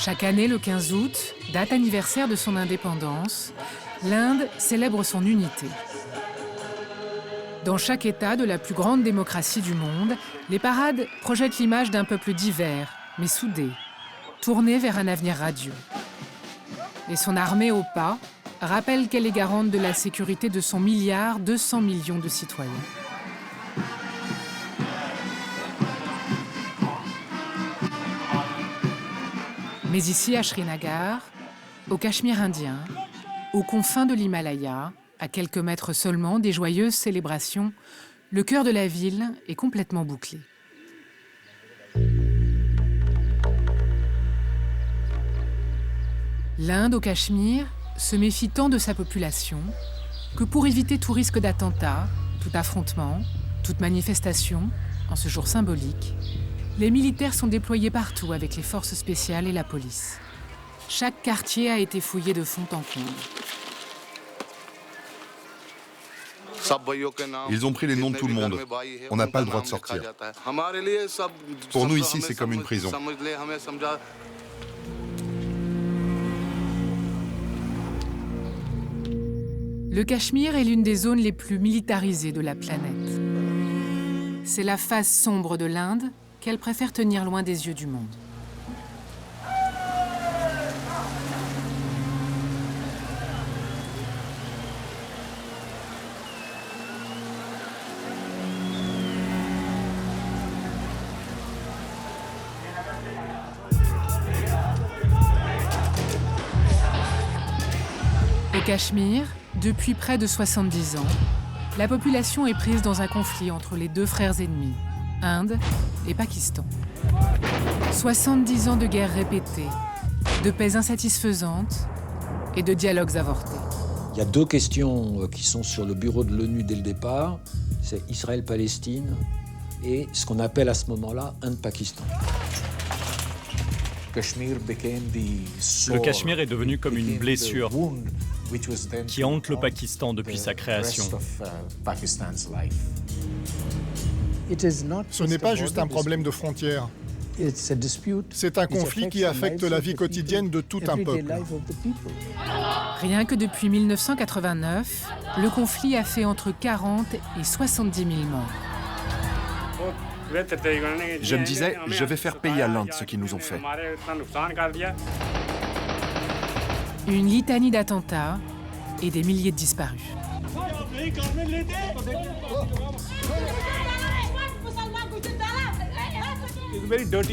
Chaque année, le 15 août, date anniversaire de son indépendance, l'Inde célèbre son unité. Dans chaque État de la plus grande démocratie du monde, les parades projettent l'image d'un peuple divers, mais soudé, tourné vers un avenir radieux. Et son armée au pas rappelle qu'elle est garante de la sécurité de son 1,2 milliard de citoyens. Mais ici, à Srinagar, au Cachemire indien, aux confins de l'Himalaya, à quelques mètres seulement des joyeuses célébrations, le cœur de la ville est complètement bouclé. L'Inde, au Cachemire, se méfie tant de sa population que pour éviter tout risque d'attentat, tout affrontement, toute manifestation, en ce jour symbolique, les militaires sont déployés partout avec les forces spéciales et la police. Chaque quartier a été fouillé de fond en comble. Ils ont pris les noms de tout le monde. On n'a pas le droit de sortir. Pour nous ici, c'est comme une prison. Le Cachemire est l'une des zones les plus militarisées de la planète. C'est la face sombre de l'Inde qu'elle préfère tenir loin des yeux du monde. Au Cachemire, depuis près de 70 ans, la population est prise dans un conflit entre les deux frères ennemis, Inde et Pakistan. 70 ans de guerres répétées, de paix insatisfaisantes et de dialogues avortés. Il y a deux questions qui sont sur le bureau de l'ONU dès le départ, c'est Israël-Palestine et ce qu'on appelle à ce moment-là Inde-Pakistan. Le Cachemire est devenu comme une blessure qui hante le Pakistan depuis sa création. Ce n'est pas juste un problème de frontières. C'est un conflit qui affecte la vie quotidienne de tout un peuple. Rien que depuis 1989, le conflit a fait entre 40 et 70 000 morts. Je me disais, je vais faire payer à l'Inde ce qu'ils nous ont fait. Une litanie d'attentats et des milliers de disparus.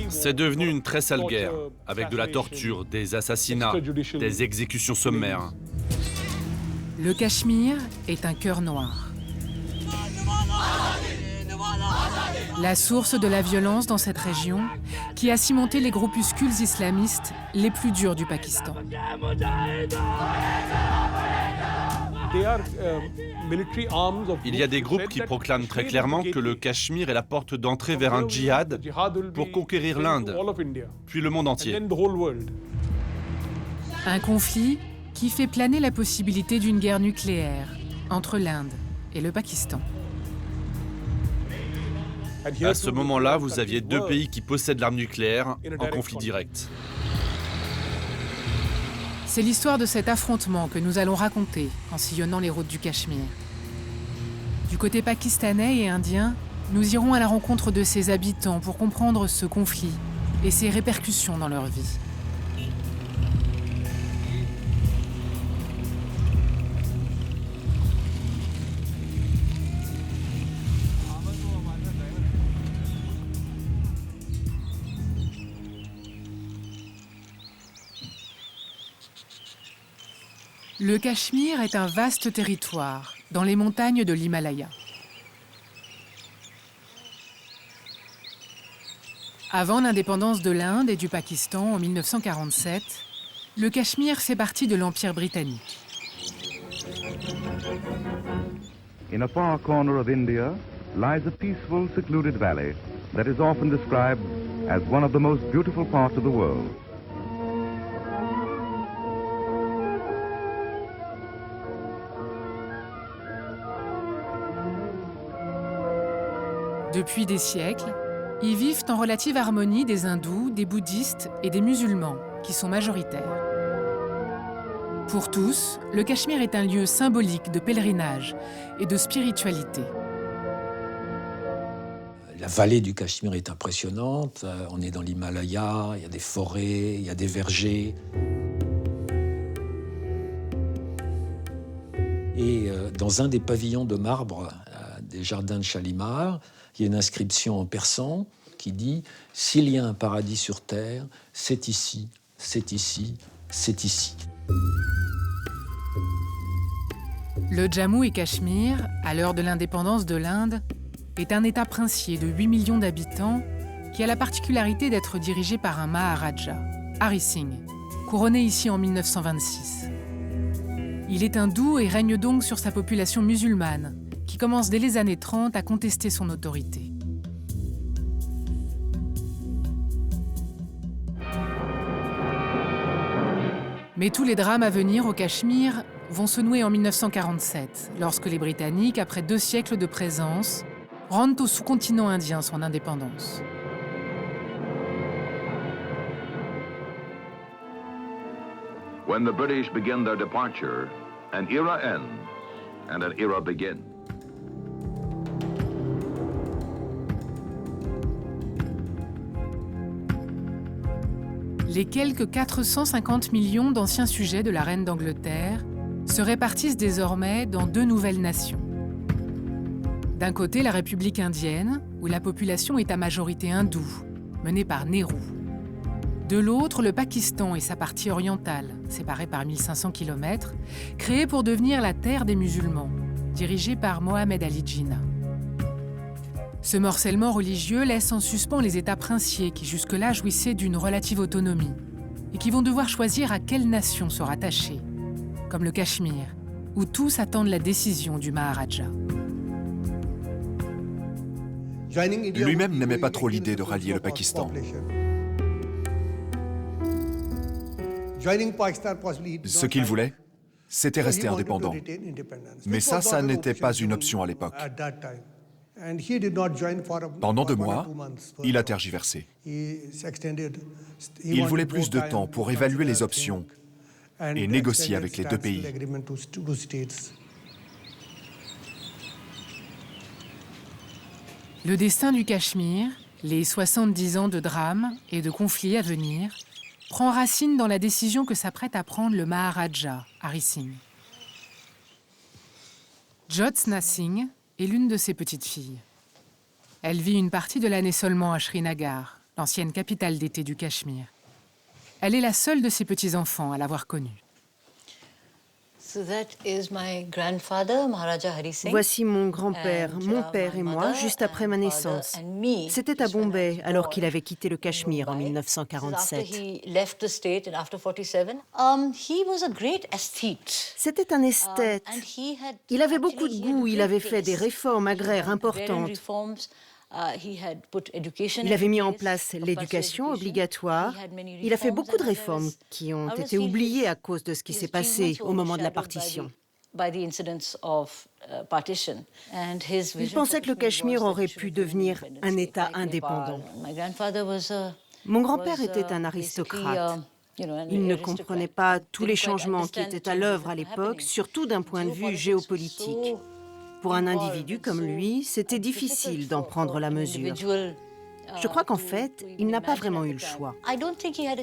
C'est devenu une très sale guerre, avec de la torture, des assassinats, des exécutions sommaires. Le Cachemire est un cœur noir. La source de la violence dans cette région, qui a cimenté les groupuscules islamistes les plus durs du Pakistan. Il y a des groupes qui proclament très clairement que le Cachemire est la porte d'entrée vers un djihad pour conquérir l'Inde, puis le monde entier. Un conflit qui fait planer la possibilité d'une guerre nucléaire entre l'Inde et le Pakistan. À ce moment-là, vous aviez deux pays qui possèdent l'arme nucléaire en conflit direct. C'est l'histoire de cet affrontement que nous allons raconter en sillonnant les routes du Cachemire. Du côté pakistanais et indien, nous irons à la rencontre de ses habitants pour comprendre ce conflit et ses répercussions dans leur vie. Le Cachemire est un vaste territoire dans les montagnes de l'Himalaya. Avant l'indépendance de l'Inde et du Pakistan en 1947, le Cachemire fait partie de l'Empire britannique. In a far corner of India lies a peaceful, secluded valley that is often described as one of the most beautiful parts of the world. Depuis des siècles, y vivent en relative harmonie des hindous, des bouddhistes et des musulmans qui sont majoritaires. Pour tous, le Cachemire est un lieu symbolique de pèlerinage et de spiritualité. La vallée du Cachemire est impressionnante. On est dans l'Himalaya, il y a des forêts, il y a des vergers. Et dans un des pavillons de marbre des jardins de Shalimar, il y a une inscription en persan qui dit « S'il y a un paradis sur terre, c'est ici, c'est ici, c'est ici ». Le Jammu et Cachemire, à l'heure de l'indépendance de l'Inde, est un État princier de 8 millions d'habitants qui a la particularité d'être dirigé par un Maharaja, Hari Singh, couronné ici en 1926. Il est hindou et règne donc sur sa population musulmane, qui commence dès les années 30 à contester son autorité. Mais tous les drames à venir au Cachemire vont se nouer en 1947, lorsque les Britanniques, après 2 siècles de présence, rendent au sous-continent indien son indépendance. When the British begin their departure, an era ends and an era begins. Les quelques 450 millions d'anciens sujets de la reine d'Angleterre se répartissent désormais dans 2 nouvelles nations. D'un côté, la République indienne, où la population est à majorité hindoue, menée par Nehru. De l'autre, le Pakistan et sa partie orientale, séparée par 1500 km, créée pour devenir la terre des musulmans, dirigée par Mohammed Ali Jinnah. Ce morcellement religieux laisse en suspens les États princiers qui jusque-là jouissaient d'une relative autonomie et qui vont devoir choisir à quelle nation se rattacher, comme le Cachemire, où tous attendent la décision du Maharaja. Lui-même n'aimait pas trop l'idée de rallier le Pakistan. Ce qu'il voulait, c'était rester indépendant. Mais ça n'était pas une option à l'époque. Pendant 2 mois, il a tergiversé. Il voulait plus de temps pour évaluer les options et négocier avec les 2 pays. Le destin du Cachemire, les 70 ans de drames et de conflits à venir, prend racine dans la décision que s'apprête à prendre le Maharaja, Hari Singh. Jyotsna Singh est l'une de ses petites filles. Elle vit une partie de l'année seulement à Srinagar, l'ancienne capitale d'été du Cachemire. Elle est la seule de ses petits-enfants à l'avoir connue. Voici mon grand-père, mon père et moi, juste après ma naissance. C'était à Bombay, alors qu'il avait quitté le Cachemire en 1947. C'était un esthète. Il avait beaucoup de goût, il avait fait des réformes agraires importantes. Il avait mis en place l'éducation obligatoire. Il a fait beaucoup de réformes qui ont été oubliées à cause de ce qui s'est passé au moment de la partition. Il pensait que le Cachemire aurait pu devenir un État indépendant. Mon grand-père était un aristocrate. Il ne comprenait pas tous les changements qui étaient à l'œuvre à l'époque, surtout d'un point de vue géopolitique. Pour un individu comme lui, c'était difficile d'en prendre la mesure. Je crois qu'en fait, il n'a pas vraiment eu le choix.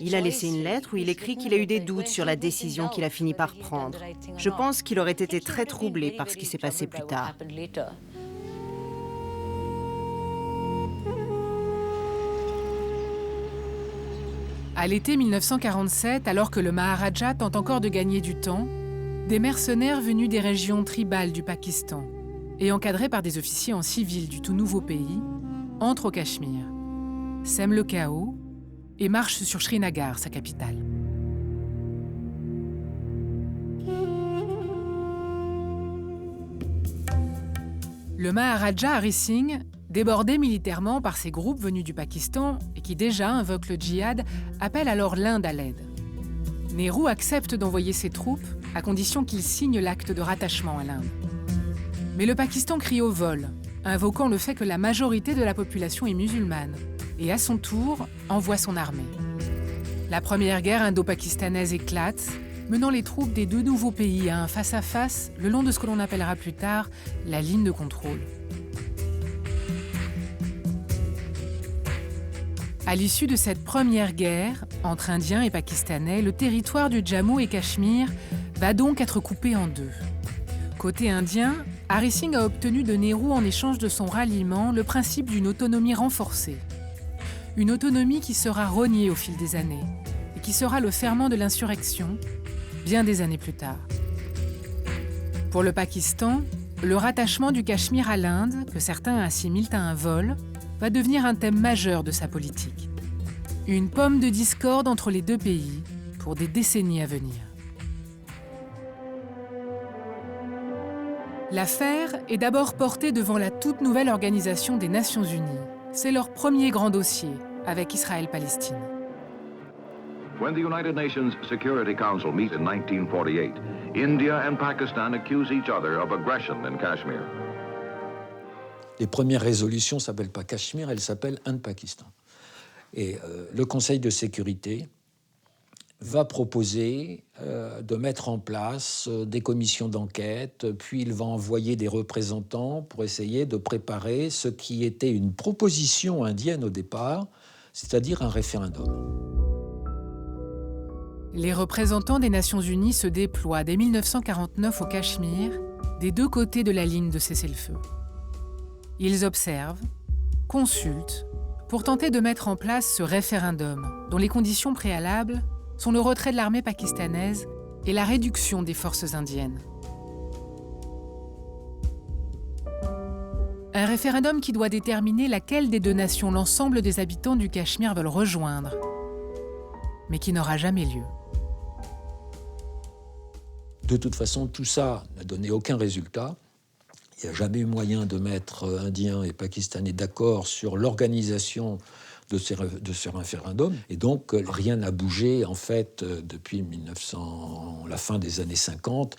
Il a laissé une lettre où il écrit qu'il a eu des doutes sur la décision qu'il a fini par prendre. Je pense qu'il aurait été très troublé par ce qui s'est passé plus tard. À l'été 1947, alors que le Maharaja tente encore de gagner du temps, des mercenaires venus des régions tribales du Pakistan et encadrés par des officiers en civil du tout nouveau pays, entrent au Cachemire, sèment le chaos et marchent sur Srinagar, sa capitale. Le Maharaja Hari Singh, débordé militairement par ces groupes venus du Pakistan et qui déjà invoquent le djihad, appelle alors l'Inde à l'aide. Nehru accepte d'envoyer ses troupes à condition qu'il signe l'acte de rattachement à l'Inde. Mais le Pakistan crie au vol, invoquant le fait que la majorité de la population est musulmane, et à son tour envoie son armée. La première guerre indo-pakistanaise éclate, menant les troupes des deux nouveaux pays à un face-à-face le long de ce que l'on appellera plus tard la ligne de contrôle. À l'issue de cette première guerre, entre Indiens et Pakistanais, le territoire du Jammu et Cachemire va donc être coupé en deux. Côté indien, Hari Singh a obtenu de Nehru en échange de son ralliement le principe d'une autonomie renforcée. Une autonomie qui sera reniée au fil des années et qui sera le ferment de l'insurrection bien des années plus tard. Pour le Pakistan, le rattachement du Cachemire à l'Inde, que certains assimilent à un vol, va devenir un thème majeur de sa politique. Une pomme de discorde entre les deux pays pour des décennies à venir. L'affaire est d'abord portée devant la toute nouvelle Organisation des Nations Unies. C'est leur premier grand dossier avec Israël-Palestine. When the United Nations Security Council meet in 1948, India and Pakistan accuse each other of aggression in Kashmir. Les premières résolutions ne s'appellent pas Cachemire, elles s'appellent Inde-Pakistan. Et le Conseil de sécurité va proposer de mettre en place des commissions d'enquête, puis il va envoyer des représentants pour essayer de préparer ce qui était une proposition indienne au départ, c'est-à-dire un référendum. Les représentants des Nations Unies se déploient dès 1949 au Cachemire, des deux côtés de la ligne de cessez-le-feu. Ils observent, consultent, pour tenter de mettre en place ce référendum, dont les conditions préalables sont le retrait de l'armée pakistanaise et la réduction des forces indiennes. Un référendum qui doit déterminer laquelle des deux nations l'ensemble des habitants du Cachemire veulent rejoindre, mais qui n'aura jamais lieu. De toute façon, tout ça n'a donné aucun résultat. Il n'y a jamais eu moyen de mettre Indiens et Pakistanais d'accord sur l'organisation de ce référendum. Et donc, rien n'a bougé, en fait, depuis la fin des années 50.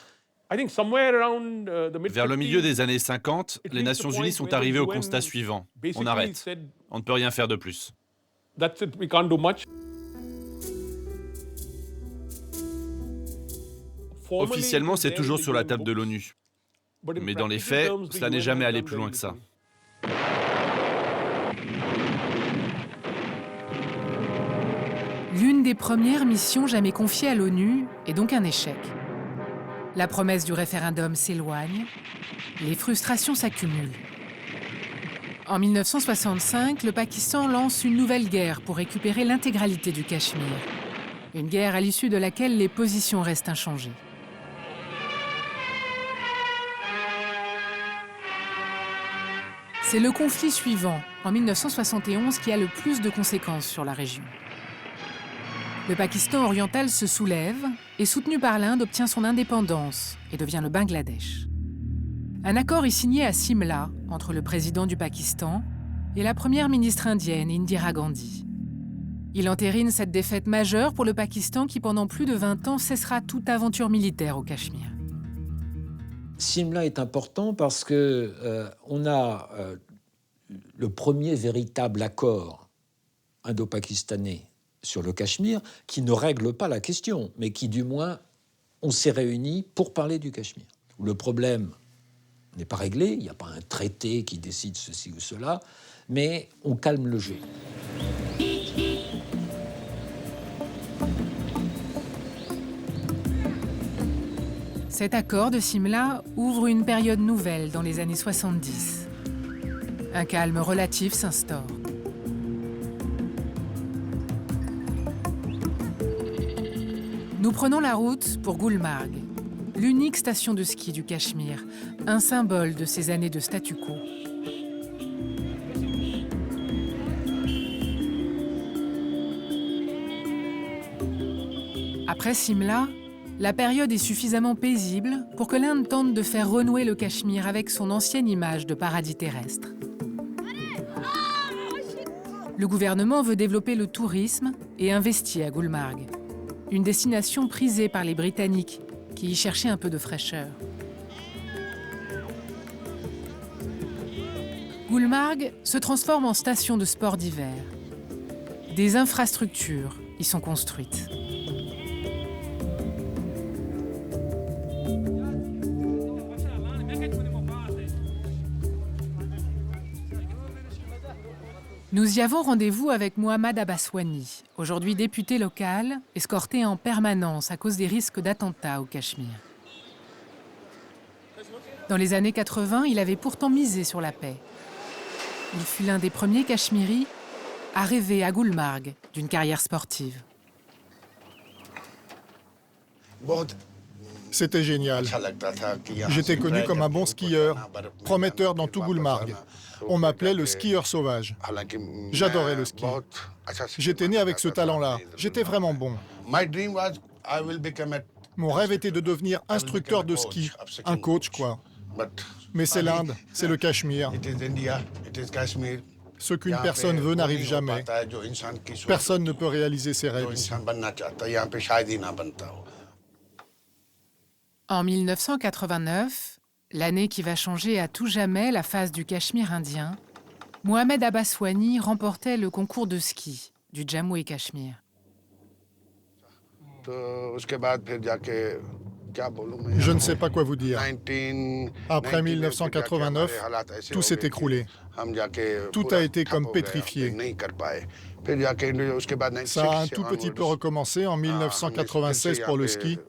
Vers le milieu des années 50, les Nations Unies sont arrivées au constat suivant. On arrête. On ne peut rien faire de plus. Officiellement, c'est toujours sur la table de l'ONU. Mais dans les faits, cela n'est jamais allé plus loin que ça. L'une des premières missions jamais confiées à l'ONU est donc un échec. La promesse du référendum s'éloigne, les frustrations s'accumulent. En 1965, le Pakistan lance une nouvelle guerre pour récupérer l'intégralité du Cachemire. Une guerre à l'issue de laquelle les positions restent inchangées. C'est le conflit suivant, en 1971, qui a le plus de conséquences sur la région. Le Pakistan oriental se soulève et, soutenu par l'Inde, obtient son indépendance et devient le Bangladesh. Un accord est signé à Simla entre le président du Pakistan et la première ministre indienne, Indira Gandhi. Il entérine cette défaite majeure pour le Pakistan qui, pendant plus de 20 ans, cessera toute aventure militaire au Cachemire. Simla est important parce qu'on a le premier véritable accord indo-pakistanais sur le Cachemire qui ne règle pas la question, mais qui, du moins, on s'est réunis pour parler du Cachemire. Le problème n'est pas réglé, il n'y a pas un traité qui décide ceci ou cela, mais on calme le jeu. Cet accord de Simla ouvre une période nouvelle dans les années 70. Un calme relatif s'instaure. Nous prenons la route pour Gulmarg, l'unique station de ski du Cachemire, un symbole de ces années de statu quo. Après Simla, la période est suffisamment paisible pour que l'Inde tente de faire renouer le Cachemire avec son ancienne image de paradis terrestre. Le gouvernement veut développer le tourisme et investit à Gulmarg, une destination prisée par les Britanniques qui y cherchaient un peu de fraîcheur. Gulmarg se transforme en station de sport d'hiver. Des infrastructures, y sont construites. Nous y avons rendez-vous avec Mohammad Abbaswani, aujourd'hui député local, escorté en permanence à cause des risques d'attentats au Cachemire. Dans les années 80, il avait pourtant misé sur la paix. Il fut l'un des premiers Cachemiris à rêver à Gulmarg d'une carrière sportive. C'était génial. J'étais connu comme un bon skieur, prometteur dans tout Gulmarg. On m'appelait le skieur sauvage. J'adorais le ski. J'étais né avec ce talent-là. J'étais vraiment bon. Mon rêve était de devenir instructeur de ski, un coach, quoi. Mais c'est l'Inde, c'est le Cachemire. Ce qu'une personne veut n'arrive jamais. Personne ne peut réaliser ses rêves ici. En 1989, l'année qui va changer à tout jamais la face du Cachemire indien, Mohammad Abbaswani remportait le concours de ski du Jammu et Cachemire. Je ne sais pas quoi vous dire. Après 1989, tout s'est écroulé. Tout a été comme pétrifié. Ça a un tout petit peu recommencé en 1996 pour le ski,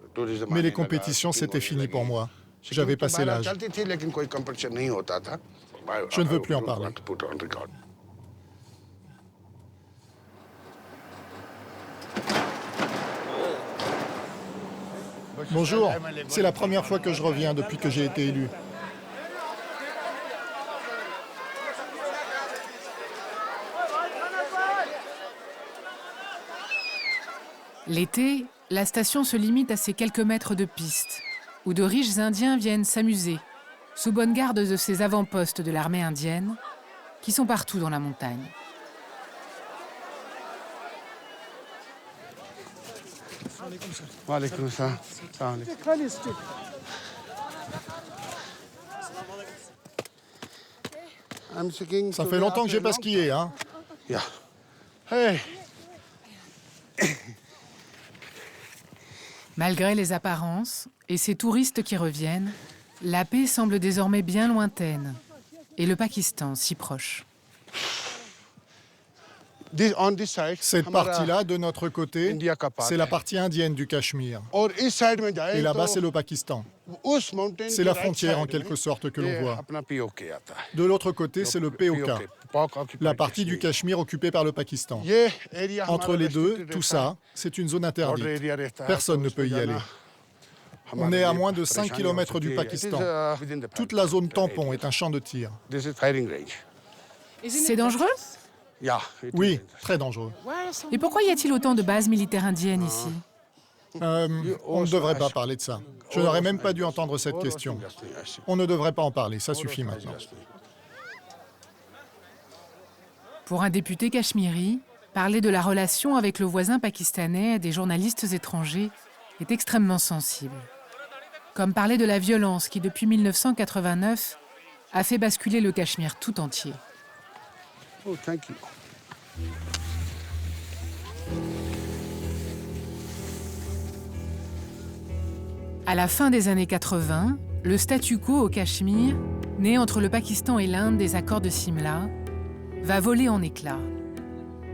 mais les compétitions, c'était fini pour moi. J'avais passé l'âge. Je ne veux plus en parler. Bonjour, c'est la première fois que je reviens depuis que j'ai été élu. L'été, la station se limite à ces quelques mètres de piste, où de riches Indiens viennent s'amuser, sous bonne garde de ces avant-postes de l'armée indienne, qui sont partout dans la montagne. Ça fait longtemps que j'ai pas skié, hein? Hey. Malgré les apparences et ces touristes qui reviennent, la paix semble désormais bien lointaine et le Pakistan si proche. Cette partie-là, de notre côté, c'est la partie indienne du Cachemire. Et là-bas, c'est le Pakistan. C'est la frontière, en quelque sorte, que l'on voit. De l'autre côté, c'est le POK, la partie du Cachemire occupée par le Pakistan. Entre les deux, tout ça, c'est une zone interdite. Personne ne peut y aller. On est à moins de 5 km du Pakistan. Toute la zone tampon est un champ de tir. C'est dangereux ? Oui, très dangereux. Et pourquoi y a-t-il autant de bases militaires indiennes ici ? On ne devrait pas parler de ça. Je n'aurais même pas dû entendre cette question. On ne devrait pas en parler, ça suffit maintenant. Pour un député cachemiri, parler de la relation avec le voisin pakistanais à des journalistes étrangers est extrêmement sensible. Comme parler de la violence qui, depuis 1989, a fait basculer le Cachemire tout entier. Oh, thank you. À la fin des années 80, le statu quo au Cachemire, né entre le Pakistan et l'Inde des accords de Simla, va voler en éclats.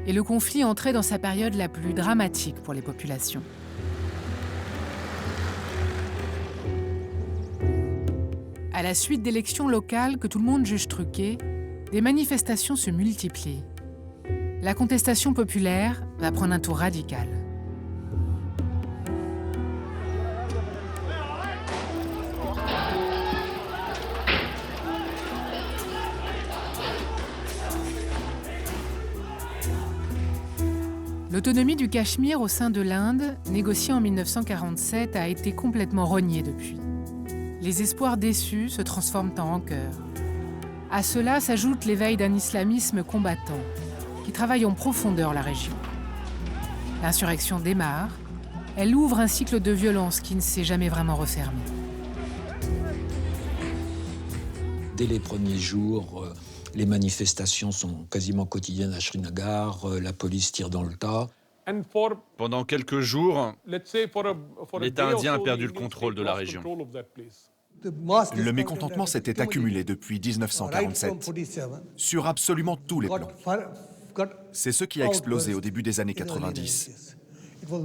Et le conflit entrait dans sa période la plus dramatique pour les populations. À la suite d'élections locales que tout le monde juge truquées, des manifestations se multiplient. La contestation populaire va prendre un tour radical. L'autonomie du Cachemire au sein de l'Inde, négociée en 1947, a été complètement rognée depuis. Les espoirs déçus se transforment en rancœur. À cela s'ajoute l'éveil d'un islamisme combattant, qui travaille en profondeur la région. L'insurrection démarre, elle ouvre un cycle de violence qui ne s'est jamais vraiment refermé. Dès les premiers jours, les manifestations sont quasiment quotidiennes à Srinagar, la police tire dans le tas. Pendant quelques jours, l'État indien a perdu le contrôle de la région. Le mécontentement s'était accumulé depuis 1947 sur absolument tous les plans. C'est ce qui a explosé au début des années 90.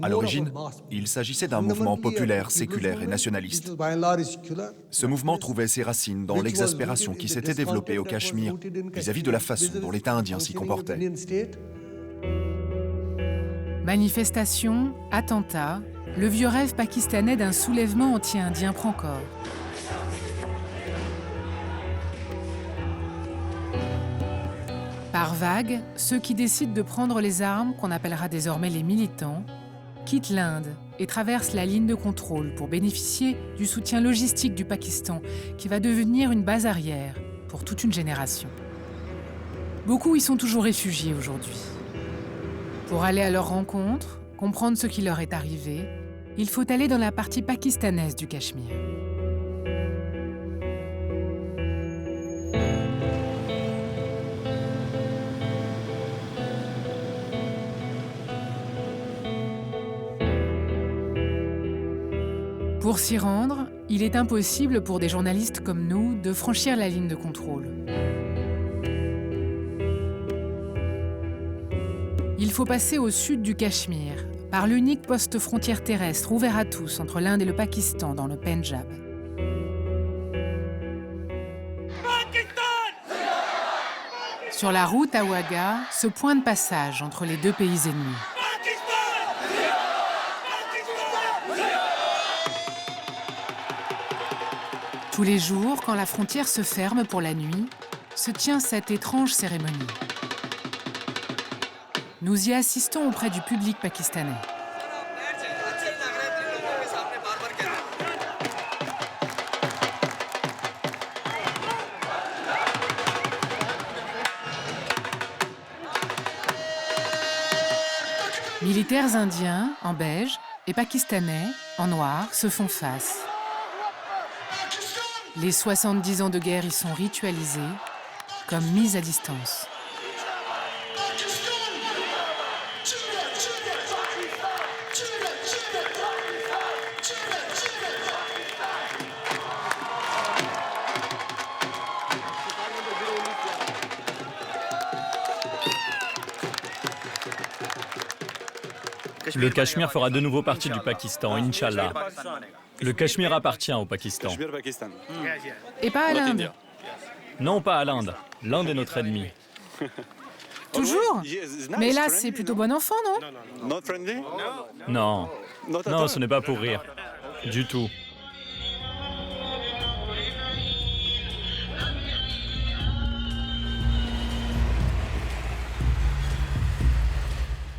À l'origine, il s'agissait d'un mouvement populaire, séculaire et nationaliste. Ce mouvement trouvait ses racines dans l'exaspération qui s'était développée au Cachemire vis-à-vis de la façon dont l'État indien s'y comportait. Manifestations, attentats, le vieux rêve pakistanais d'un soulèvement anti-indien prend corps. Par vagues, ceux qui décident de prendre les armes, qu'on appellera désormais les militants, quittent l'Inde et traversent la ligne de contrôle pour bénéficier du soutien logistique du Pakistan, qui va devenir une base arrière pour toute une génération. Beaucoup y sont toujours réfugiés aujourd'hui. Pour aller à leur rencontre, comprendre ce qui leur est arrivé, il faut aller dans la partie pakistanaise du Cachemire. Pour s'y rendre, il est impossible pour des journalistes comme nous de franchir la ligne de contrôle. Il faut passer au sud du Cachemire, par l'unique poste frontière terrestre ouvert à tous entre l'Inde et le Pakistan dans le Pendjab. Sur la route à Wagah, ce point de passage entre les deux pays ennemis. Tous les jours, quand la frontière se ferme pour la nuit, se tient cette étrange cérémonie. Nous y assistons auprès du public pakistanais. Militaires indiens, en beige, et pakistanais, en noir, se font face. Les 70 ans de guerre y sont ritualisés, comme mis à distance. Le Cachemire fera de nouveau partie du Pakistan, Inch'Allah. Le Cachemire appartient au Pakistan. Et pas à l'Inde. Non, pas à l'Inde. L'Inde est notre ennemi. Toujours? Mais là, c'est plutôt bon enfant, non? Non. Non, ce n'est pas pour rire. Du tout.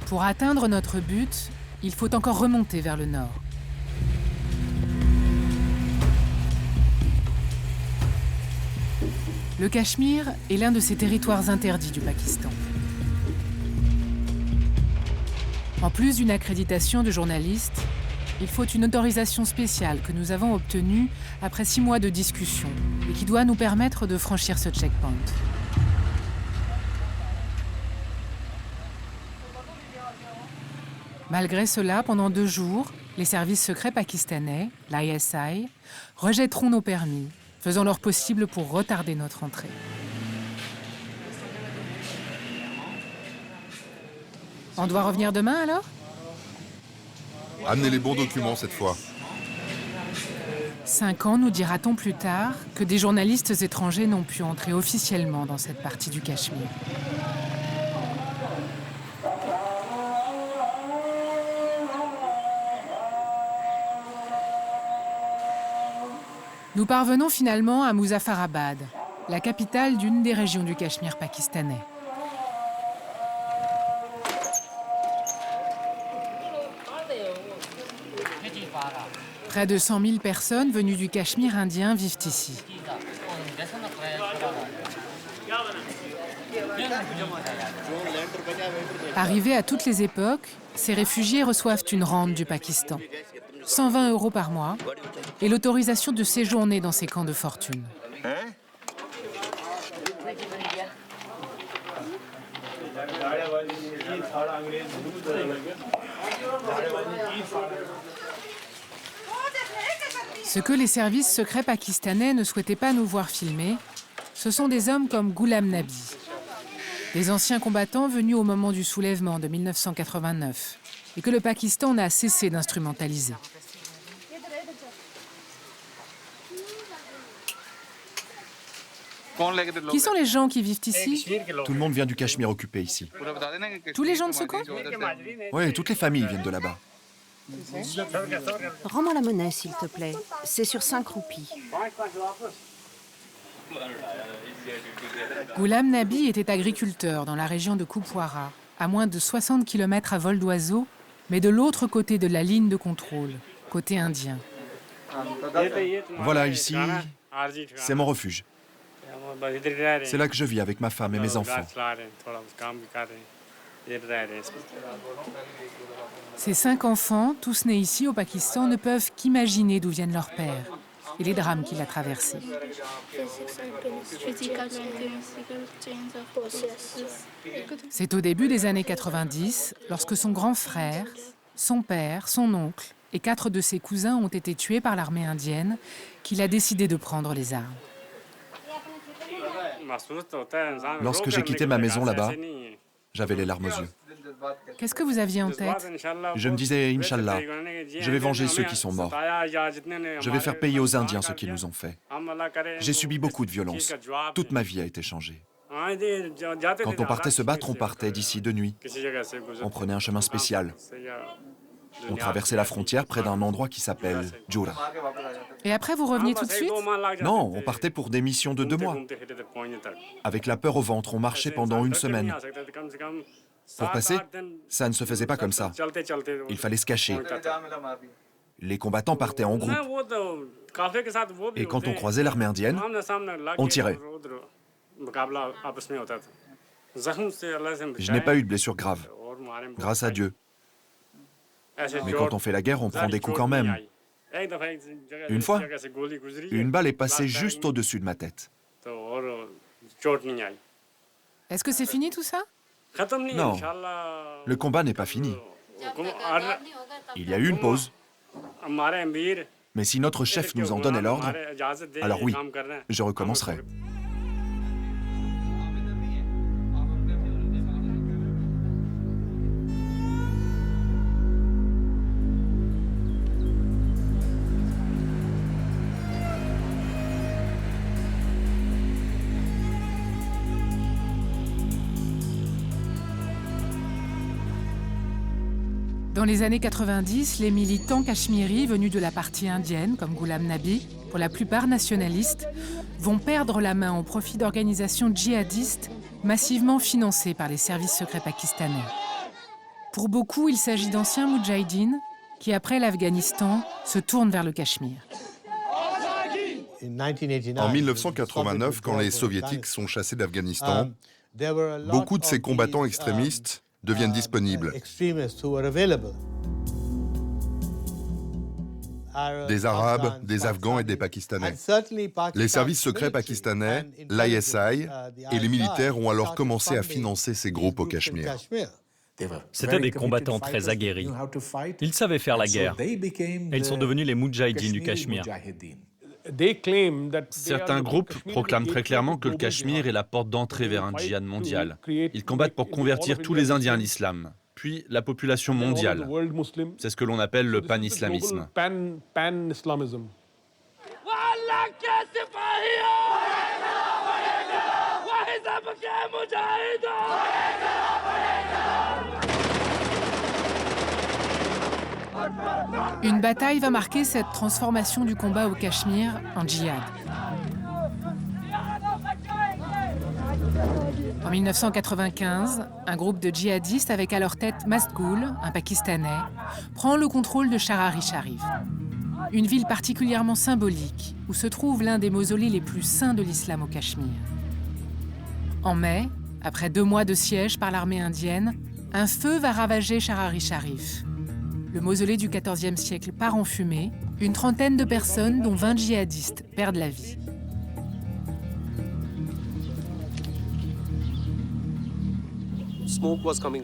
Pour atteindre notre but, il faut encore remonter vers le nord. Le Cachemire est l'un de ces territoires interdits du Pakistan. En plus d'une accréditation de journaliste, il faut une autorisation spéciale que nous avons obtenue après 6 mois de discussion et qui doit nous permettre de franchir ce checkpoint. Malgré cela, pendant 2 jours, les services secrets pakistanais, l'ISI, rejetteront nos permis, faisant leur possible pour retarder notre entrée. On doit revenir demain alors? Amenez les bons documents cette fois. 5 ans, nous dira-t-on plus tard, que des journalistes étrangers n'ont pu entrer officiellement dans cette partie du Cachemire. Nous parvenons finalement à Muzaffarabad, la capitale d'une des régions du Cachemire pakistanais. Près de 100 000 personnes venues du Cachemire indien vivent ici. Arrivés à toutes les époques, ces réfugiés reçoivent une rente du Pakistan. 120 € par mois et l'autorisation de séjourner dans ces camps de fortune. Ce que les services secrets pakistanais ne souhaitaient pas nous voir filmer, ce sont des hommes comme Ghulam Nabi, des anciens combattants venus au moment du soulèvement de 1989 et que le Pakistan n'a cessé d'instrumentaliser. Qui sont les gens qui vivent ici? Tout le monde vient du Cachemire occupé ici. Tous les gens de ce camp? Oui, toutes les familles viennent de là-bas. Rends-moi la monnaie, s'il te plaît. C'est sur 5 roupies. Ghulam Nabi était agriculteur dans la région de Kupwara, à moins de 60 km à vol d'oiseau, mais de l'autre côté de la ligne de contrôle, côté indien. Voilà, ici, c'est mon refuge. C'est là que je vis avec ma femme et mes enfants. Ces 5 enfants, tous nés ici au Pakistan, ne peuvent qu'imaginer d'où viennent leurs pères et les drames qu'il a traversés. C'est au début des années 90, lorsque son grand frère, son père, son oncle et 4 de ses cousins ont été tués par l'armée indienne, qu'il a décidé de prendre les armes. Lorsque j'ai quitté ma maison là-bas, j'avais les larmes aux yeux. Qu'est-ce que vous aviez en tête? Je me disais, Inch'Allah, je vais venger ceux qui sont morts. Je vais faire payer aux Indiens ce qu'ils nous ont fait. J'ai subi beaucoup de violences. Toute ma vie a été changée. Quand on partait se battre, on partait d'ici de nuit. On prenait un chemin spécial. On traversait la frontière près d'un endroit qui s'appelle Jura. Et après, vous reveniez tout de suite? Non, on partait pour des missions de 2 mois. Avec la peur au ventre, on marchait pendant 1 semaine. Pour passer, ça ne se faisait pas comme ça. Il fallait se cacher. Les combattants partaient en groupe. Et quand on croisait l'armée indienne, on tirait. Je n'ai pas eu de blessure grave, grâce à Dieu. Mais quand on fait la guerre, on prend des coups quand même. Une fois, une balle est passée juste au-dessus de ma tête. Est-ce que c'est fini tout ça? Non, le combat n'est pas fini. Il y a eu une pause. Mais si notre chef nous en donnait l'ordre, alors oui, je recommencerai. Dans les années 90, les militants cachemiris venus de la partie indienne, comme Ghulam Nabi, pour la plupart nationalistes, vont perdre la main au profit d'organisations djihadistes massivement financées par les services secrets pakistanais. Pour beaucoup, il s'agit d'anciens moudjahidines qui, après l'Afghanistan, se tournent vers le Cachemire. En 1989, quand les Soviétiques sont chassés d'Afghanistan, beaucoup de ces combattants extrémistes deviennent disponibles. Des Arabes, des Afghans et des Pakistanais. Les services secrets pakistanais, l'ISI et les militaires ont alors commencé à financer ces groupes au Cachemire. C'étaient des combattants très aguerris. Ils savaient faire la guerre. Et ils sont devenus les moudjahidines du Cachemire. Certains groupes proclament très clairement que le Cachemire est la porte d'entrée vers un djihad mondial. Ils combattent pour convertir tous les Indiens à l'islam, puis la population mondiale. C'est ce que l'on appelle le pan-islamisme. Une bataille va marquer cette transformation du combat au Cachemire en djihad. En 1995, un groupe de djihadistes avec à leur tête Masghoul, un Pakistanais, prend le contrôle de Sharari Sharif, une ville particulièrement symbolique où se trouve l'un des mausolées les plus saints de l'islam au Cachemire. En mai, après 2 mois de siège par l'armée indienne, un feu va ravager Sharari Sharif. Le mausolée du XIVe siècle part en fumée, une trentaine de personnes, dont 20 djihadistes, perdent la vie.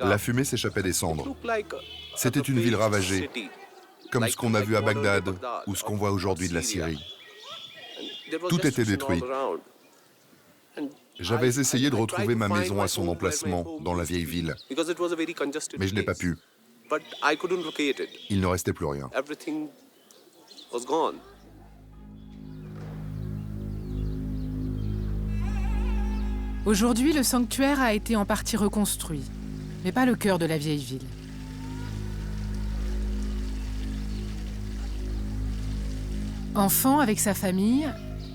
La fumée s'échappait des cendres. C'était une ville ravagée, comme ce qu'on a vu à Bagdad ou ce qu'on voit aujourd'hui de la Syrie. Tout était détruit. J'avais essayé de retrouver ma maison à son emplacement dans la vieille ville, mais je n'ai pas pu. Il ne restait plus rien. Aujourd'hui, le sanctuaire a été en partie reconstruit, mais pas le cœur de la vieille ville. Enfant avec sa famille,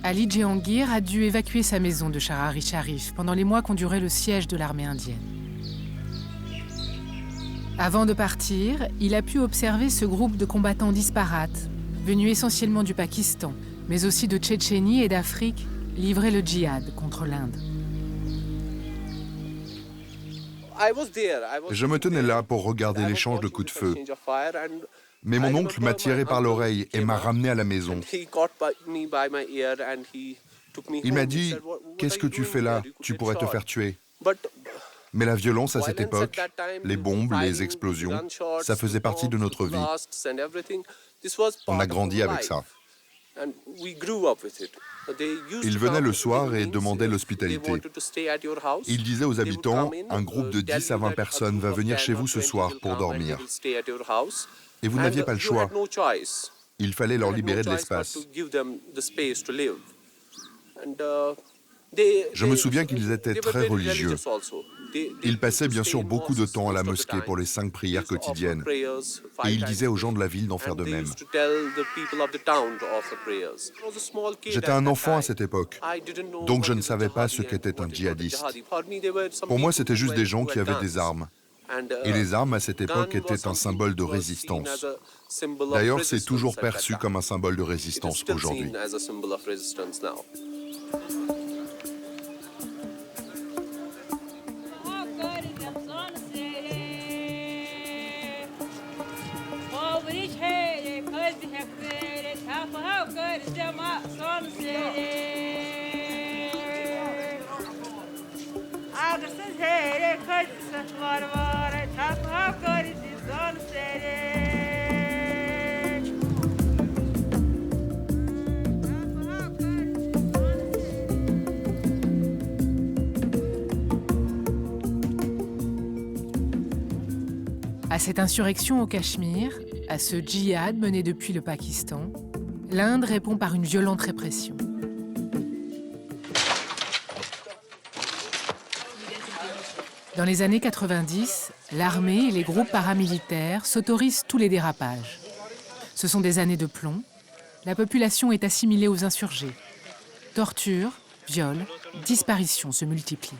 Ali Jehangir a dû évacuer sa maison de Sharari Sharif pendant les mois qu'ont duré le siège de l'armée indienne. Avant de partir, il a pu observer ce groupe de combattants disparates, venus essentiellement du Pakistan, mais aussi de Tchétchénie et d'Afrique, livrer le djihad contre l'Inde. Je me tenais là pour regarder l'échange de coups de feu. Mais mon oncle m'a tiré par l'oreille et m'a ramené à la maison. Il m'a dit « Qu'est-ce que tu fais là? Tu pourrais te faire tuer. » Mais la violence à cette époque, les bombes, les explosions, ça faisait partie de notre vie. On a grandi avec ça. Ils venaient le soir et demandaient l'hospitalité. Ils disaient aux habitants, un groupe de 10 à 20 personnes va venir chez vous ce soir pour dormir. Et vous n'aviez pas le choix. Il fallait leur libérer de l'espace. Je me souviens qu'ils étaient très religieux. Ils passaient bien sûr beaucoup de temps à la mosquée pour les 5 prières quotidiennes. Et ils disaient aux gens de la ville d'en faire de même. J'étais un enfant à cette époque, donc je ne savais pas ce qu'était un djihadiste. Pour moi, c'était juste des gens qui avaient des armes. Et les armes à cette époque étaient un symbole de résistance. D'ailleurs, c'est toujours perçu comme un symbole de résistance aujourd'hui. À cette insurrection au Cachemire, à ce djihad mené depuis le Pakistan, l'Inde répond par une violente répression. Dans les années 90, l'armée et les groupes paramilitaires s'autorisent tous les dérapages. Ce sont des années de plomb. La population est assimilée aux insurgés. Torture, viols, disparitions se multiplient.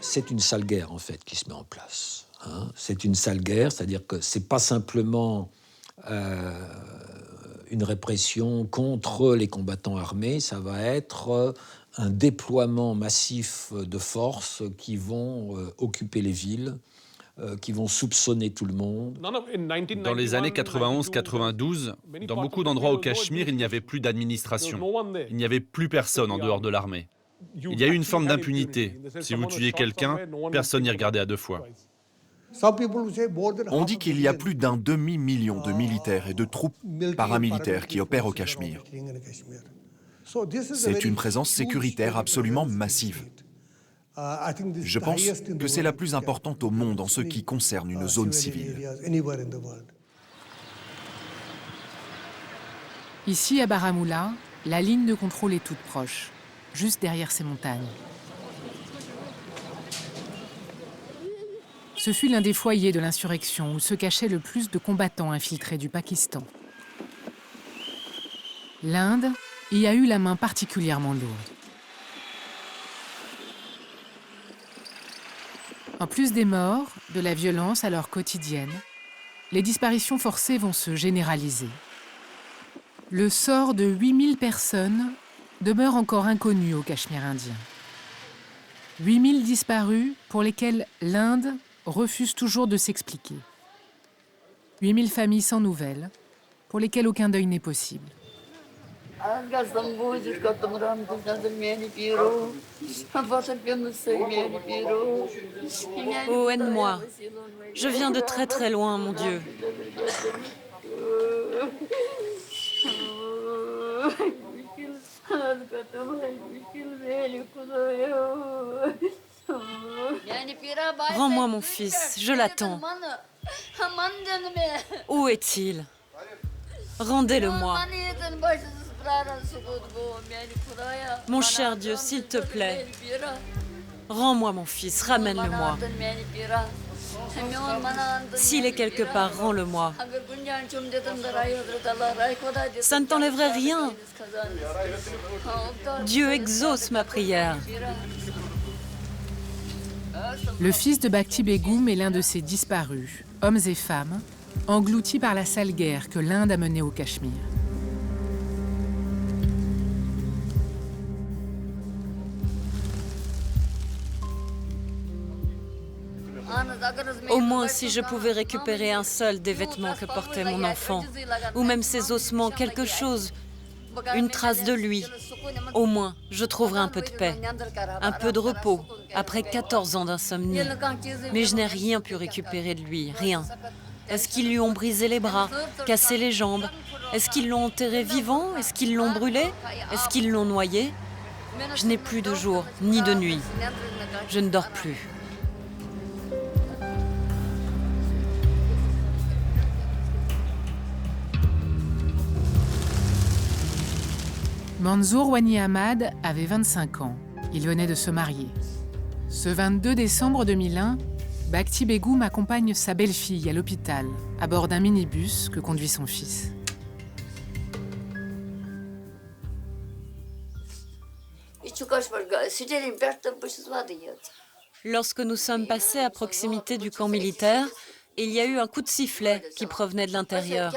C'est une sale guerre, en fait, qui se met en place. Hein. C'est une sale guerre, c'est-à-dire que c'est pas simplement une répression contre les combattants armés, ça va être un déploiement massif de forces qui vont occuper les villes, qui vont soupçonner tout le monde. Dans les années 91-92, dans beaucoup d'endroits au Cachemire, il n'y avait plus d'administration. Il n'y avait plus personne en dehors de l'armée. Il y a eu une forme d'impunité. Si vous tuiez quelqu'un, personne n'y regardait à deux fois. On dit qu'il y a plus d'un demi-million de militaires et de troupes paramilitaires qui opèrent au Cachemire. C'est une présence sécuritaire absolument massive. Je pense que c'est la plus importante au monde en ce qui concerne une zone civile. Ici, à Baramulla, la ligne de contrôle est toute proche, juste derrière ces montagnes. Ce fut l'un des foyers de l'insurrection où se cachaient le plus de combattants infiltrés du Pakistan. L'Inde y a eu la main particulièrement lourde. En plus des morts, de la violence alors quotidienne, les disparitions forcées vont se généraliser. Le sort de 8000 personnes demeure encore inconnu au Cachemire indien. 8000 disparus pour lesquels l'Inde refuse toujours de s'expliquer. 8000 familles sans nouvelles, pour lesquelles aucun deuil n'est possible. Oh, aide-moi. Je viens de très très loin, mon Dieu. Rends-moi mon fils, je l'attends. Où est-il? Rendez-le-moi. Mon cher Dieu, s'il te plaît, rends-moi mon fils, ramène-le-moi. S'il est quelque part, rends-le-moi. Ça ne t'enlèverait rien. Dieu exauce ma prière. Le fils de Bhakti Begum est l'un de ces disparus, hommes et femmes, engloutis par la sale guerre que l'Inde a menée au Cachemire. Au moins, si je pouvais récupérer un seul des vêtements que portait mon enfant, ou même ses ossements, quelque chose, une trace de lui, au moins, je trouverai un peu de paix, un peu de repos, après 14 ans d'insomnie. Mais je n'ai rien pu récupérer de lui, rien. Est-ce qu'ils lui ont brisé les bras, cassé les jambes? Est-ce qu'ils l'ont enterré vivant? Est-ce qu'ils l'ont brûlé? Est-ce qu'ils l'ont noyé? Je n'ai plus de jour, ni de nuit. Je ne dors plus. Manzoor Wani Ahmad avait 25 ans. Il venait de se marier. Ce 22 décembre 2001, Bhakti Begum accompagne sa belle-fille à l'hôpital, à bord d'un minibus que conduit son fils. Lorsque nous sommes passés à proximité du camp militaire, il y a eu un coup de sifflet qui provenait de l'intérieur.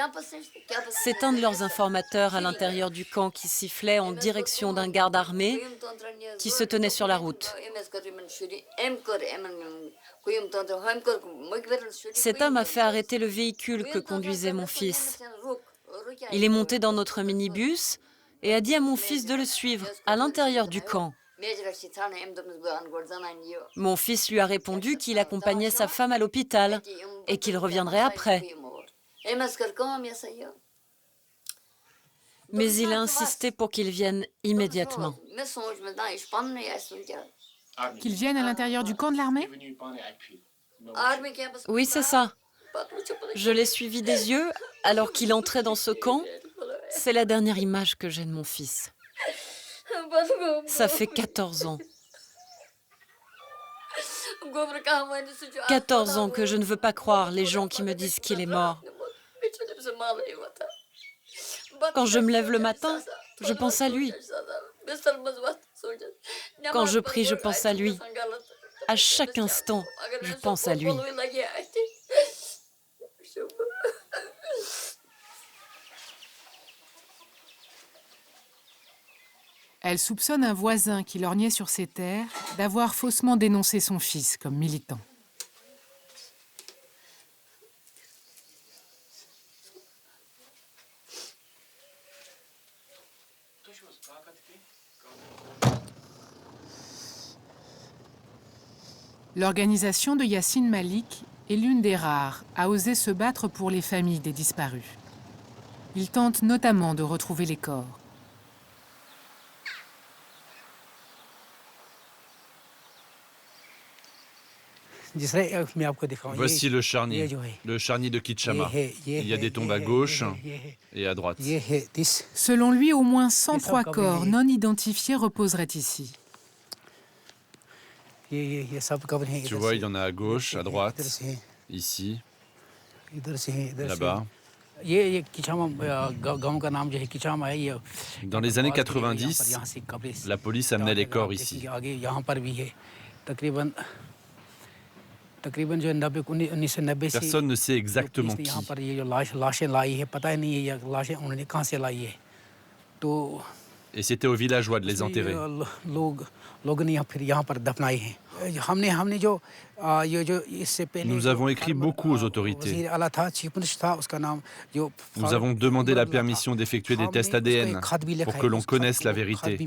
C'est un de leurs informateurs à l'intérieur du camp qui sifflait en direction d'un garde armé qui se tenait sur la route. Cet homme a fait arrêter le véhicule que conduisait mon fils. Il est monté dans notre minibus et a dit à mon fils de le suivre à l'intérieur du camp. Mon fils lui a répondu qu'il accompagnait sa femme à l'hôpital et qu'il reviendrait après. Mais il a insisté pour qu'il vienne immédiatement. Qu'ils viennent à l'intérieur du camp de l'armée? Oui, c'est ça. Je l'ai suivi des yeux alors qu'il entrait dans ce camp. C'est la dernière image que j'ai de mon fils. Ça fait 14 ans. 14 ans que je ne veux pas croire les gens qui me disent qu'il est mort. Quand je me lève le matin, je pense à lui. Quand je prie, je pense à lui. À chaque instant, je pense à lui. Elle soupçonne un voisin qui lorgnait sur ses terres d'avoir faussement dénoncé son fils comme militant. L'organisation de Yassine Malik est l'une des rares à oser se battre pour les familles des disparus. Il tente notamment de retrouver les corps. Voici le charnier de Kichama. Il y a des tombes à gauche et à droite. Selon lui, au moins 103 corps non identifiés reposeraient ici. Tu vois, il y en a à gauche, à droite, ici, là-bas. Dans les années 90, la police amenait les corps ici. Personne ne sait exactement qui. Et c'était aux villageois de les enterrer. Nous avons écrit beaucoup aux autorités. Nous avons demandé la permission d'effectuer des tests ADN pour que l'on connaisse la vérité,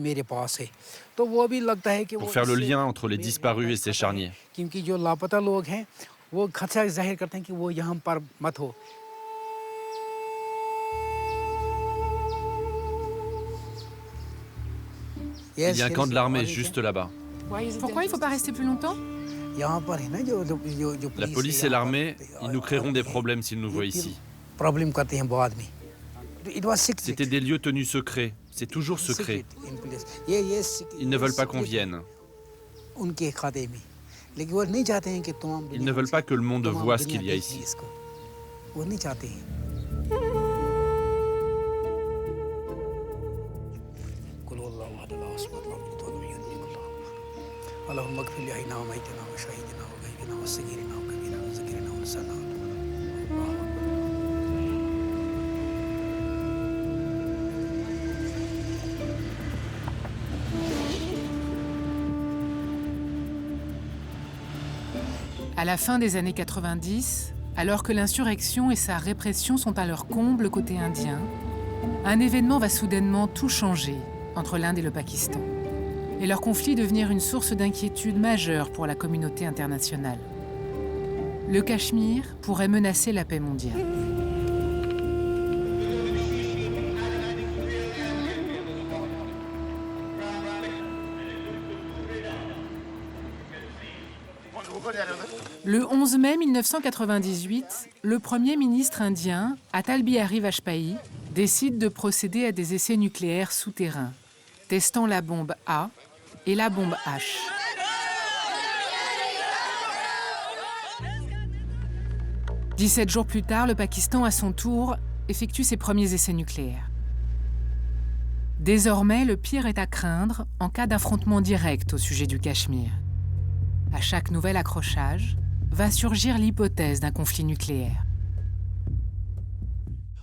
pour faire le lien entre les disparus et ces charniers. Il y a un camp de l'armée juste là-bas. Pourquoi il ne faut pas rester plus longtemps? La police et l'armée, ils nous créeront des problèmes s'ils nous voient ici. C'était des lieux tenus secrets. C'est toujours secret. Ils ne veulent pas qu'on vienne. Ils ne veulent pas que le monde voie ce qu'il y a ici. À la fin des années 90, alors que l'insurrection et sa répression sont à leur comble côté indien, un événement va soudainement tout changer entre l'Inde et le Pakistan, et leur conflit devenir une source d'inquiétude majeure pour la communauté internationale. Le Cachemire pourrait menacer la paix mondiale. Le 11 mai 1998, le Premier ministre indien, Atal Bihari Vajpayee, décide de procéder à des essais nucléaires souterrains, testant la bombe A et la bombe H. « 17 jours plus tard, le Pakistan, à son tour, effectue ses premiers essais nucléaires. Désormais, le pire est à craindre en cas d'affrontement direct au sujet du Cachemire. À chaque nouvel accrochage, va surgir l'hypothèse d'un conflit nucléaire.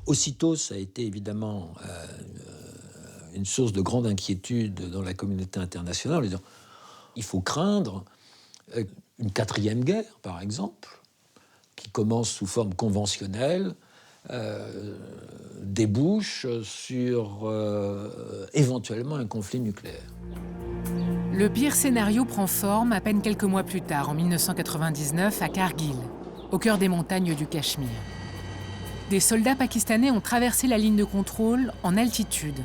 Aussitôt, ça a été évidemment une source de grande inquiétude dans la communauté internationale, en disant il faut craindre une quatrième guerre, par exemple, qui commence sous forme conventionnelle, débouche sur éventuellement un conflit nucléaire. Le pire scénario prend forme à peine quelques mois plus tard, en 1999, à Kargil, au cœur des montagnes du Cachemire. Des soldats pakistanais ont traversé la ligne de contrôle en altitude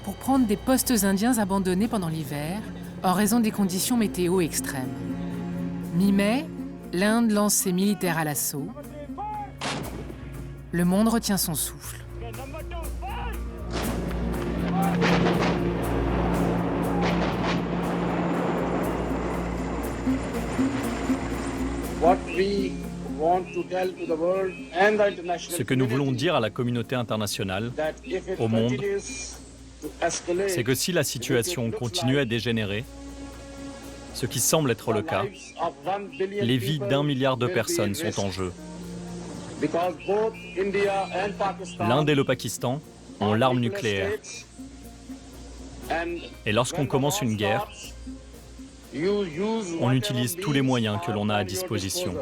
pour prendre des postes indiens abandonnés pendant l'hiver en raison des conditions météo extrêmes. Mi-mai, l'Inde lance ses militaires à l'assaut. Le monde retient son souffle. Ce que nous voulons dire à la communauté internationale, au monde, c'est que si la situation continue à dégénérer, ce qui semble être le cas, les vies d'1 milliard de personnes sont en jeu. L'Inde et le Pakistan ont l'arme nucléaire. Et lorsqu'on commence une guerre, on utilise tous les moyens que l'on a à disposition.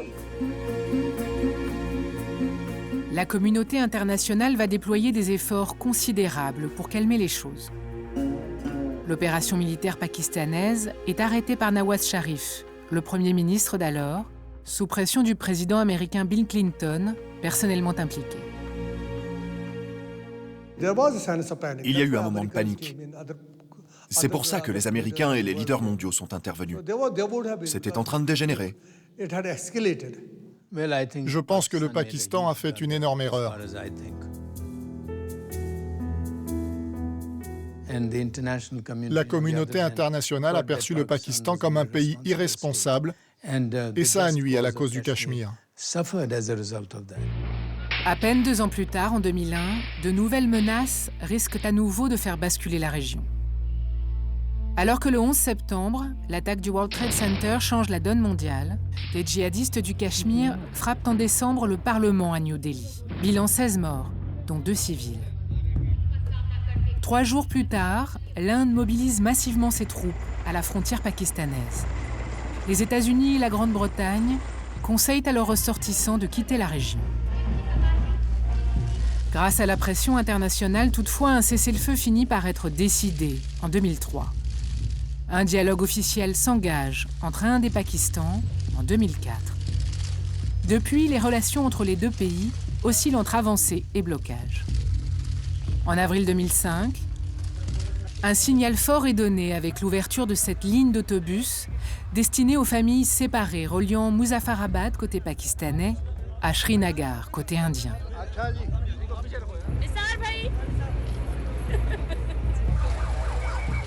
La communauté internationale va déployer des efforts considérables pour calmer les choses. L'opération militaire pakistanaise est arrêtée par Nawaz Sharif, le Premier ministre d'alors, sous pression du président américain Bill Clinton, personnellement impliqué. Il y a eu un moment de panique. C'est pour ça que les Américains et les leaders mondiaux sont intervenus. C'était en train de dégénérer. Je pense que le Pakistan a fait une énorme erreur. La communauté internationale a perçu le Pakistan comme un pays irresponsable et ça a nui à la cause du Cachemire. À peine 2 ans plus tard, en 2001, de nouvelles menaces risquent à nouveau de faire basculer la région. Alors que le 11 septembre, l'attaque du World Trade Center change la donne mondiale, les djihadistes du Cachemire frappent en décembre le Parlement à New Delhi. Bilan 16 morts, dont 2 civils. 3 jours plus tard, l'Inde mobilise massivement ses troupes à la frontière pakistanaise. Les États-Unis et la Grande-Bretagne conseillent à leurs ressortissants de quitter la région. Grâce à la pression internationale, toutefois, un cessez-le-feu finit par être décidé en 2003. Un dialogue officiel s'engage entre Inde et Pakistan en 2004. Depuis, les relations entre les deux pays oscillent entre avancées et blocages. En avril 2005, un signal fort est donné avec l'ouverture de cette ligne d'autobus destinée aux familles séparées reliant Muzaffarabad, côté pakistanais, à Srinagar, côté indien.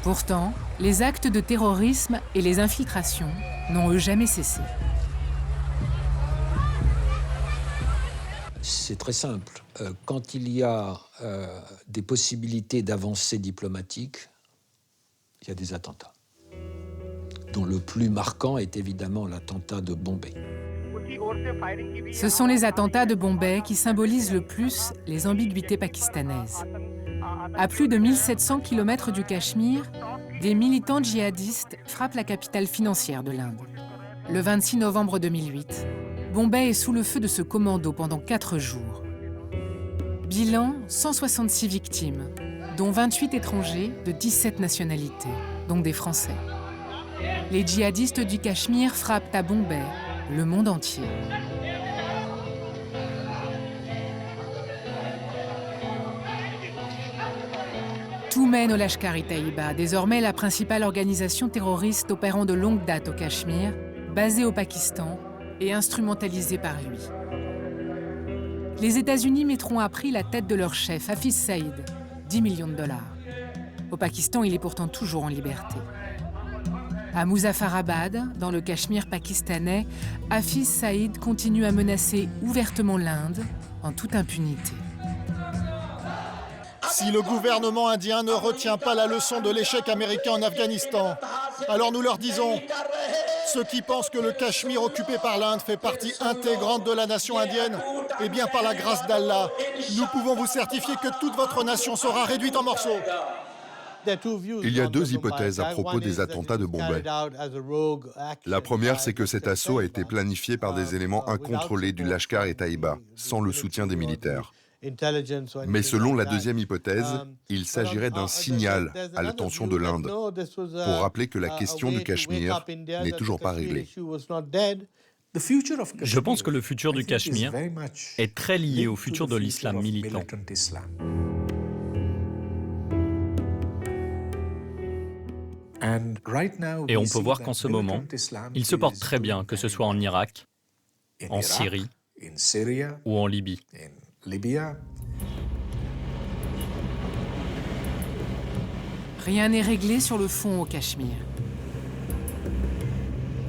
Pourtant, les actes de terrorisme et les infiltrations n'ont eux jamais cessé. C'est très simple. Quand il y a des possibilités d'avancée diplomatique, il y a des attentats, dont le plus marquant est évidemment l'attentat de Bombay. Ce sont les attentats de Bombay qui symbolisent le plus les ambiguïtés pakistanaises. À plus de 1700 km du Cachemire, des militants djihadistes frappent la capitale financière de l'Inde. Le 26 novembre 2008, Bombay est sous le feu de ce commando pendant 4 jours. Bilan, 166 victimes, dont 28 étrangers de 17 nationalités, donc des Français. Les djihadistes du Cachemire frappent à Bombay le monde entier. Tout mène au Lashkar-e-Taiba, désormais la principale organisation terroriste opérant de longue date au Cachemire, basée au Pakistan et instrumentalisée par lui. Les États-Unis mettront à prix la tête de leur chef, Hafiz Saïd, 10 millions $. Au Pakistan, il est pourtant toujours en liberté. À Muzaffarabad, dans le Cachemire pakistanais, Hafiz Saïd continue à menacer ouvertement l'Inde en toute impunité. Si le gouvernement indien ne retient pas la leçon de l'échec américain en Afghanistan, alors nous leur disons, ceux qui pensent que le Cachemire occupé par l'Inde fait partie intégrante de la nation indienne, eh bien par la grâce d'Allah, nous pouvons vous certifier que toute votre nation sera réduite en morceaux. Il y a 2 hypothèses à propos des attentats de Bombay. La première, c'est que cet assaut a été planifié par des éléments incontrôlés du Lashkar-e-Taiba, sans le soutien des militaires. Mais selon la deuxième hypothèse, il s'agirait d'un signal à l'attention de l'Inde pour rappeler que la question du Cachemire n'est toujours pas réglée. Je pense que le futur du Cachemire est très lié au futur de l'islam militant. Et on peut voir qu'en ce moment, il se porte très bien, que ce soit en Irak, en Syrie ou en Libye. Rien n'est réglé sur le fond au Cachemire.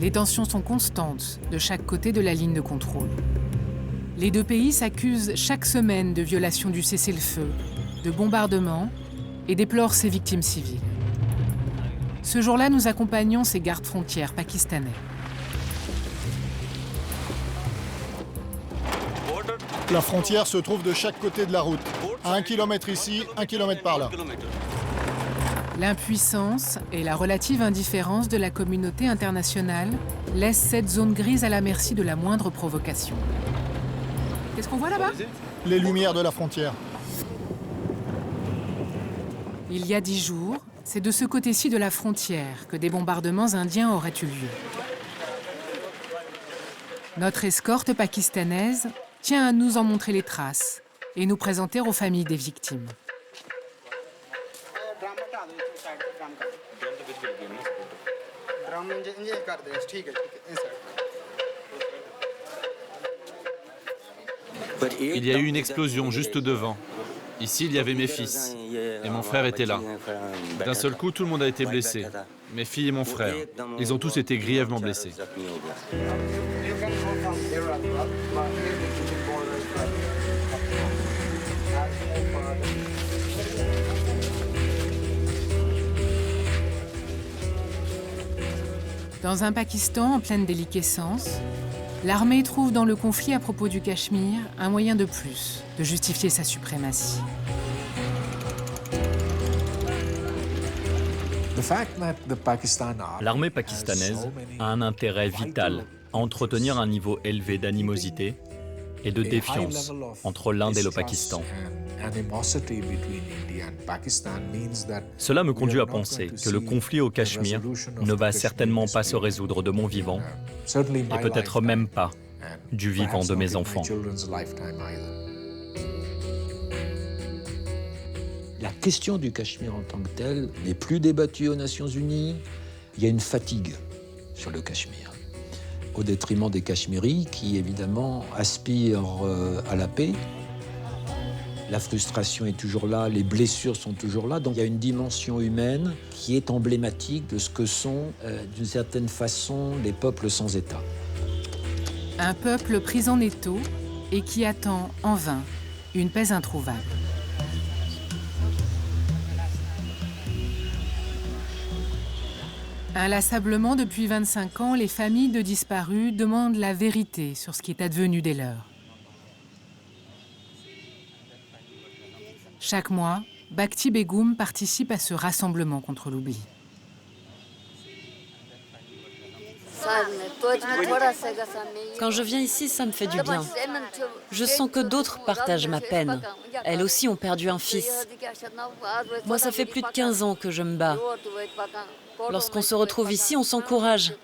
Les tensions sont constantes de chaque côté de la ligne de contrôle. Les deux pays s'accusent chaque semaine de violation du cessez-le-feu, de bombardements et déplorent ses victimes civiles. Ce jour-là, nous accompagnons ces gardes-frontières pakistanais. La frontière se trouve de chaque côté de la route, à 1 kilomètre ici, 1 kilomètre par là. L'impuissance et la relative indifférence de la communauté internationale laissent cette zone grise à la merci de la moindre provocation. Qu'est-ce qu'on voit là-bas? Les lumières de la frontière. Il y a 10 jours, c'est de ce côté-ci de la frontière que des bombardements indiens auraient eu lieu. Notre escorte pakistanaise tient à nous en montrer les traces et nous présenter aux familles des victimes. Il y a eu une explosion juste devant. Ici, il y avait mes fils. Et mon frère était là. D'un seul coup, tout le monde a été blessé. Mes filles et mon frère. Ils ont tous été grièvement blessés. Dans un Pakistan en pleine déliquescence, l'armée trouve dans le conflit à propos du Cachemire un moyen de plus de justifier sa suprématie. L'armée pakistanaise a un intérêt vital à entretenir un niveau élevé d'animosité et de défiance entre l'Inde et le Pakistan. Cela me conduit à penser que le conflit au Cachemire ne va certainement pas se résoudre de mon vivant, et peut-être même pas du vivant de mes enfants. La question du Cachemire en tant que tel n'est plus débattue aux Nations Unies. Il y a une fatigue sur le Cachemire, au détriment des Cachemiris qui, évidemment, aspirent à la paix. La frustration est toujours là, les blessures sont toujours là. Donc il y a une dimension humaine qui est emblématique de ce que sont, d'une certaine façon, les peuples sans État. Un peuple pris en étau et qui attend en vain une paix introuvable. Inlassablement, depuis 25 ans, les familles de disparus demandent la vérité sur ce qui est advenu des leurs. Chaque mois, Bhakti Begum participe à ce rassemblement contre l'oubli. Quand je viens ici, ça me fait du bien. Je sens que d'autres partagent ma peine. Elles aussi ont perdu un fils. Moi, ça fait plus de 15 ans que je me bats. Lorsqu'on se retrouve ici, on s'encourage.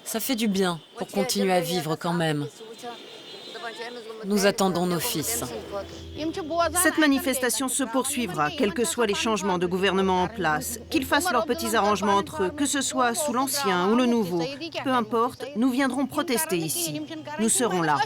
Ça fait du bien pour continuer à vivre quand même. Nous attendons nos fils. Cette manifestation se poursuivra, quels que soient les changements de gouvernement en place. Qu'ils fassent leurs petits arrangements entre eux, que ce soit sous l'ancien ou le nouveau. Peu importe, nous viendrons protester ici. Nous serons là.